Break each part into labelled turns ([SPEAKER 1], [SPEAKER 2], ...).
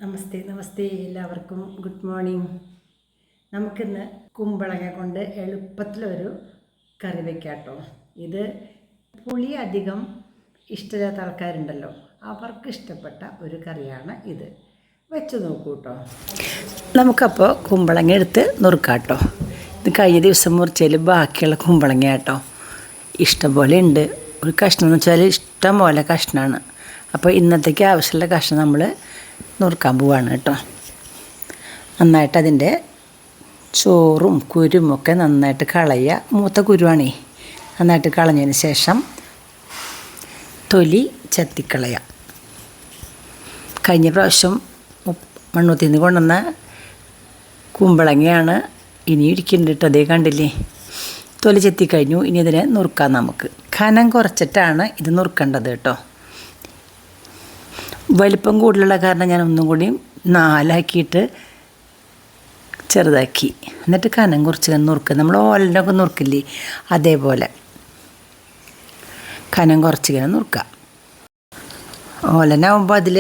[SPEAKER 1] നമസ്തേ നമസ്തേ എല്ലാവർക്കും good morning. നമുക്കിന്ന് കുമ്പളങ്ങ കൊണ്ട് എളുപ്പത്തിലൊരു കറി വയ്ക്കാം കേട്ടോ. ഇത് പുളി അധികം ഇഷ്ടമില്ലാത്ത ആൾക്കാരുണ്ടല്ലോ, അവർക്ക് ഇഷ്ടപ്പെട്ട ഒരു കറിയാണ് ഇത്. വെച്ച് നോക്കൂ കേട്ടോ. നമുക്കപ്പോൾ കുമ്പളങ്ങ എടുത്ത് നുറുക്കാം കേട്ടോ. ഇത് കഴിഞ്ഞ ദിവസം മുറിച്ചതിൽ ബാക്കിയുള്ള കുമ്പളങ്ങ കേട്ടോ. ഇഷ്ടംപോലെ ഉണ്ട്. ഒരു കഷ്ണം എന്ന് വെച്ചാൽ ഇഷ്ടം പോലെ കഷ്ണമാണ്. അപ്പോൾ ഇന്നത്തേക്ക് ആവശ്യമുള്ള കഷ്ണം നമ്മൾ നുറുക്കാൻ പോവാണ് കേട്ടോ. നന്നായിട്ട് അതിൻ്റെ ചോറും കുരുമൊക്കെ നന്നായിട്ട് കളയുക. മൂത്ത കുരുവാണേ. നന്നായിട്ട് കളഞ്ഞതിന് ശേഷം തൊലി ചെത്തിക്കളയുക. കഴിഞ്ഞ പ്രാവശ്യം മണ്ണൂത്തിൽ നിന്ന് കൊണ്ടുവന്ന കുമ്പളങ്ങയാണ് ഇനി ഇരിക്കുന്നുണ്ട് കേട്ടോ. അതേ കണ്ടില്ലേ, തൊലി ചെത്തിക്കഴിഞ്ഞു. ഇനി ഇതിനെ നുറുക്കാം. നമുക്ക് കനം കുറച്ചിട്ടാണ് ഇത് നുറുക്കേണ്ടത് കേട്ടോ. വലിപ്പം കൂടുതലുള്ള കാരണം ഞാൻ ഒന്നും കൂടി 4 ആക്കിയിട്ട് ചെറുതാക്കി, എന്നിട്ട് കനം കുറച്ച് നുറുക്കുക. നമ്മൾ ഓലനൊക്കെ നുറുക്കില്ലേ, അതേപോലെ കനം കുറച്ച് ഇങ്ങനെ നുറുക്കുക. ഓലനാവുമ്പോൾ അതിൽ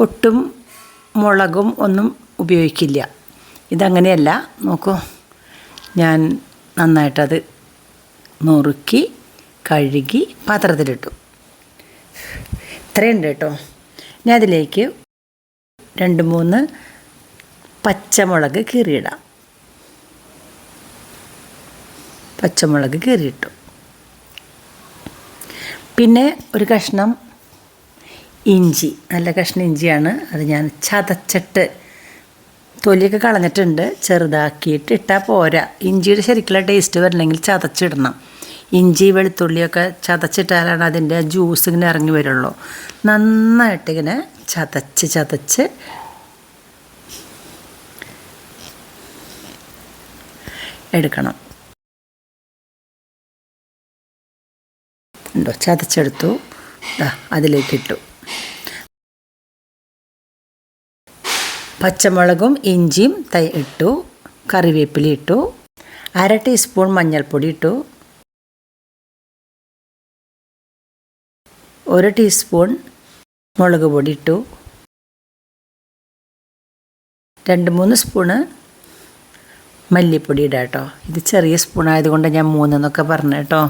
[SPEAKER 1] ഒട്ടും മുളകും ഒന്നും ഉപയോഗിക്കില്ല. ഇതങ്ങനെയല്ല. നോക്കൂ, ഞാൻ നന്നായിട്ടത് നുറുക്കി കഴുകി പാത്രത്തിലിട്ടു. ഇത്രയുണ്ട് കേട്ടോ. ഇനി അതിലേക്ക് 2-3 പച്ചമുളക് കീറിയിടാം. പച്ചമുളക് കീറിയിട്ടു. പിന്നെ ഒരു കഷ്ണം ഇഞ്ചി, നല്ല കഷ്ണം ഇഞ്ചിയാണ്. അത് ഞാൻ ചതച്ചിട്ട് തൊലിയൊക്കെ കളഞ്ഞിട്ടുണ്ട്. ചെറുതാക്കിയിട്ട് ഇട്ടാൽ പോരാ. ഇഞ്ചിയുടെ ശരിക്കുള്ള ടേസ്റ്റ് വരണമെങ്കിൽ ചതച്ചിടണം. ഇഞ്ചി വെളുത്തുള്ളിയൊക്കെ ചതച്ചിട്ടാലാണ് അതിൻ്റെ ജ്യൂസ് ഇങ്ങനെ ഇറങ്ങി വരുള്ളൂ. നന്നായിട്ടിങ്ങനെ ചതച്ച് എടുക്കണം. ഉണ്ടോ, ചതച്ചെടുത്തു. അതിലേക്കിട്ടു. പച്ചമുളകും ഇഞ്ചിയും ഇട്ടു. കറിവേപ്പില ഇട്ടു. 1/2 ടീസ്പൂൺ മഞ്ഞൾപ്പൊടി ഇട്ടു. 1 ടീസ്പൂൺ മുളക് പൊടി ഇട്ടു. 2-3 സ്പൂണ് മല്ലിപ്പൊടി ഇടാം കേട്ടോ. ഇത് ചെറിയ സ്പൂൺ ആയതുകൊണ്ട് ഞാൻ 3 എന്നൊക്കെ പറഞ്ഞു കേട്ടോ.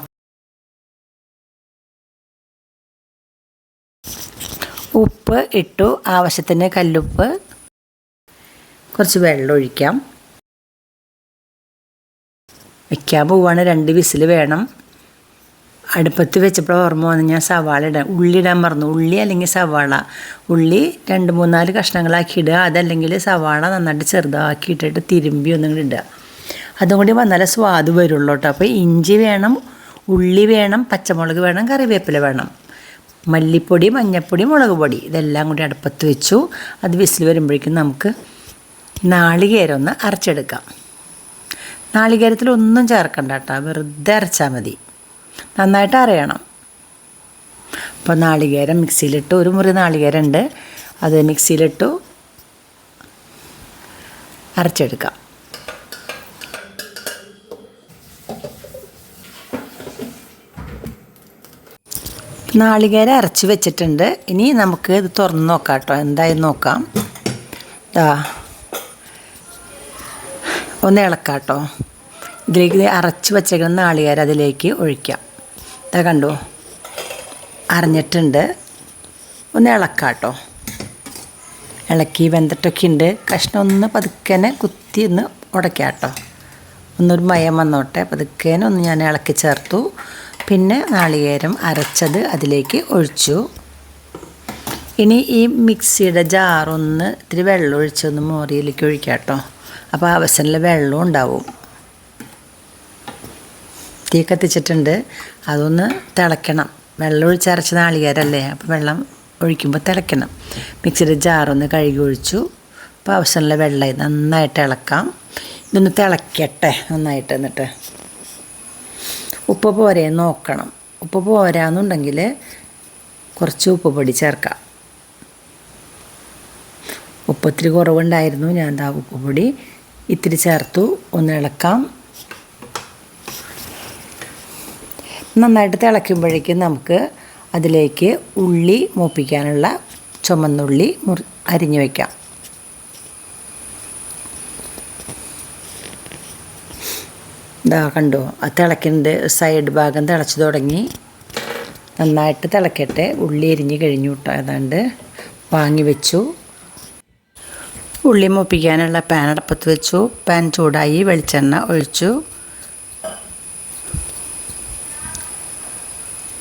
[SPEAKER 1] ഉപ്പ് ഇട്ടു, ആവശ്യത്തിന് കല്ലുപ്പ്. കുറച്ച് വെള്ളം ഒഴിക്കാം. വയ്ക്കാൻ പോവാണ്. 2 വിസിൽ വേണം. അടുപ്പത്ത് വെച്ചപ്പോൾ ഓർമ്മ വന്ന് ഞാൻ സവാള ഇടാം. ഉള്ളി ഇടാൻ മറന്നു. ഉള്ളി അല്ലെങ്കിൽ സവാള. ഉള്ളി 2-3-4 കഷ്ണങ്ങളാക്കി ഇടുക. അതല്ലെങ്കിൽ സവാള നന്നായിട്ട് ചെറുതാക്കി ഇട്ടിട്ട് തിരുമ്പി ഒന്നും ഇടുക. അതും കൂടി വന്നാലേ സ്വാദ് വരുള്ളൂ കേട്ടോ. അപ്പോൾ ഇഞ്ചി വേണം, ഉള്ളി വേണം, പച്ചമുളക് വേണം, കറിവേപ്പില വേണം, മല്ലിപ്പൊടി, മഞ്ഞൾപ്പൊടി, മുളക് പൊടി, ഇതെല്ലാം കൂടി അടുപ്പത്ത് വെച്ചു. അത് വിസിൽ വരുമ്പോഴേക്കും നമുക്ക് നാളികേരം ഒന്ന് അരച്ചെടുക്കാം. നാളികേരത്തിലൊന്നും ചേർക്കണ്ട കേട്ടോ, വെറുതെ അരച്ചാൽ മതി. നന്നായിട്ട് അരയണം. അപ്പോൾ നാളികേരം മിക്സിയിലിട്ടു. 1 മുറി നാളികേരം ഉണ്ട്, അത് മിക്സിയിലിട്ടു അരച്ചെടുക്കാം. നാളികേരം അരച്ച് വെച്ചിട്ടുണ്ട്. ഇനി നമുക്ക് ഇത് തുറന്ന് നോക്കാം കേട്ടോ. എന്തായാലും നോക്കാം. ഒന്ന് ഇളക്കാം കേട്ടോ. ഇതിലേക്ക് അരച്ച് വെച്ചേക്കുന്ന നാളികേരം അതിലേക്ക് ഒഴിക്കാം. ഇതാ കണ്ടോ, അരഞ്ഞിട്ടുണ്ട്. ഒന്ന് ഇളക്കാം കേട്ടോ. ഇളക്കി വെന്തിട്ടൊക്കെ ഉണ്ട്. കഷ്ണം ഒന്ന് പതുക്കനെ കുത്തി ഒന്ന് ഉടയ്ക്കാം കേട്ടോ. ഒന്നൊരു മയം വന്നോട്ടെ. പതുക്കേനെ ഒന്ന് ഞാൻ ഇളക്കി ചേർത്തു. പിന്നെ നാളികേരം അരച്ചത് അതിലേക്ക് ഒഴിച്ചു. ഇനി ഈ മിക്സിയുടെ ജാറൊന്ന് ഇത്തിരി വെള്ളം ഒഴിച്ചൊന്ന് മോറിയിലേക്ക് ഒഴിക്കാം കേട്ടോ. അപ്പോൾ ആവശ്യമുള്ള വെള്ളവും ഉണ്ടാവും. തീ കത്തിച്ചിട്ടുണ്ട്. അതൊന്ന് തിളയ്ക്കണം. വെള്ളം ഒഴിച്ചരച്ച നാളികേരല്ലേ, അപ്പോൾ വെള്ളം ഒഴിക്കുമ്പോൾ തിളയ്ക്കണം. മിക്സിയുടെ ജാറൊന്ന് കഴുകി ഒഴിച്ചു. അപ്പോൾ ആവശ്യമുള്ള വെള്ളമായി നന്നായിട്ട് ഇളക്കാം. ഇതൊന്ന് തിളയ്ക്കട്ടെ നന്നായിട്ട്. എന്നിട്ട് ഉപ്പ് പോരെ നോക്കണം. ഉപ്പ് പോരാന്നുണ്ടെങ്കിൽ കുറച്ച് ഉപ്പ് പൊടി ചേർക്കാം. ഉപ്പ് ഇത്തിരി കുറവുണ്ടായിരുന്നു. ഞാൻ ഉപ്പ് പൊടി ഇത്തിരി ചേർത്തു. ഒന്ന് ഇളക്കാം. നന്നായിട്ട് തിളയ്ക്കുമ്പോഴേക്കും നമുക്ക് അതിലേക്ക് ഉള്ളി മൂപ്പിക്കാനുള്ള ചുമന്നുള്ളി അരിഞ്ഞു വയ്ക്കാം. ഇതാ കണ്ടോ, അത് തിളയ്ക്കുന്നുണ്ട്. സൈഡ് ഭാഗം തിളച്ച് തുടങ്ങി. നന്നായിട്ട് തിളക്കട്ടെ. ഉള്ളി എരിഞ്ഞ് കഴിഞ്ഞു കേട്ടോ. ഏതാണ്ട് വാങ്ങി വെച്ചു. ഉള്ളി മൂപ്പിക്കാനുള്ള പാൻ അടുപ്പത്ത് വെച്ചു. പാൻ ചൂടായി. വെളിച്ചെണ്ണ ഒഴിച്ചു.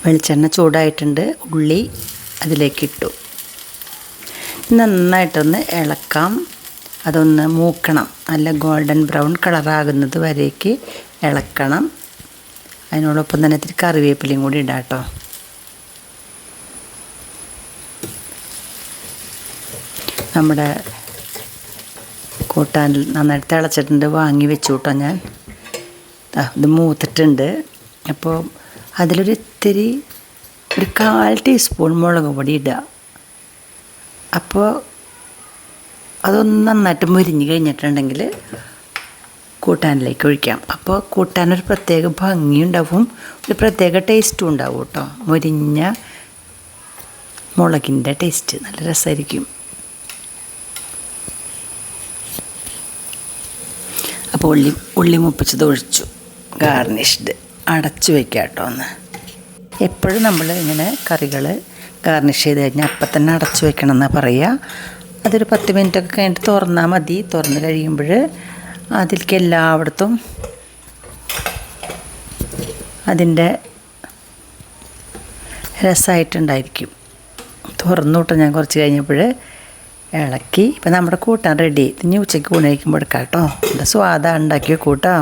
[SPEAKER 1] വെളിച്ചെണ്ണ ചൂടായിട്ടുണ്ട്. ഉള്ളി അതിലേക്കിട്ടു. നന്നായിട്ടൊന്ന് ഇളക്കാം. അതൊന്ന് മൂക്കണം. നല്ല ഗോൾഡൻ ബ്രൗൺ കളറാകുന്നത് വരേക്ക് ഇളക്കണം. അതിനോടൊപ്പം തന്നെ ഇത്തിരി കറിവേപ്പിലയും കൂടി ഇടാം കേട്ടോ. നമ്മുടെ കൂട്ടാൻ നന്നായിട്ട് തിളച്ചിട്ടുണ്ട്. വാങ്ങി വെച്ചു കേട്ടോ ഞാൻ. ഇത് മൂത്തിട്ടുണ്ട്. അപ്പോൾ അതിലൊരിത്തിരി ഒരു 1/4 ടീസ്പൂൺ മുളക് പൊടി ഇടുക. അപ്പോൾ അതൊന്ന് നന്നായിട്ട് മുരിഞ്ഞ് കഴിഞ്ഞിട്ടുണ്ടെങ്കിൽ കൂട്ടാനിലേക്ക് ഒഴിക്കാം. അപ്പോൾ കൂട്ടാനൊരു പ്രത്യേക ഭംഗിയുണ്ടാവും, ഒരു പ്രത്യേക ടേസ്റ്റും ഉണ്ടാവും കേട്ടോ. മുരിഞ്ഞ മുളകിൻ്റെ ടേസ്റ്റ് നല്ല രസമായിരിക്കും. അപ്പോൾ ഉള്ളി മുപ്പിച്ചത് ഒഴിച്ചു. ഗാർണിഷ്ഡ്. അടച്ചു വയ്ക്കാം കേട്ടോ. ഒന്ന് എപ്പോഴും നമ്മൾ ഇങ്ങനെ കറികൾ ഗാർണിഷ് ചെയ്ത് കഴിഞ്ഞാൽ അപ്പം തന്നെ അടച്ചു വയ്ക്കണം എന്നാണ് പറയുക. അതൊരു 10 മിനിറ്റൊക്കെ കഴിഞ്ഞിട്ട് തുറന്നാൽ മതി. തുറന്ന് കഴിയുമ്പോൾ അതിലേക്ക് എല്ലായിടത്തും അതിൻ്റെ രസമായിട്ടുണ്ടായിരിക്കും. തുറന്നു വിട്ടു ഞാൻ കുറച്ച് കഴിഞ്ഞപ്പോൾ ഇളക്കി. ഇപ്പം നമ്മുടെ കൂട്ടാൻ റെഡി. ഇനി ഉച്ചയ്ക്ക് ഊണ് കഴിക്കുമ്പോൾ എടുക്കാം കേട്ടോ. നല്ല സ്വാദാണ് ഉണ്ടാക്കി കൂട്ടോ.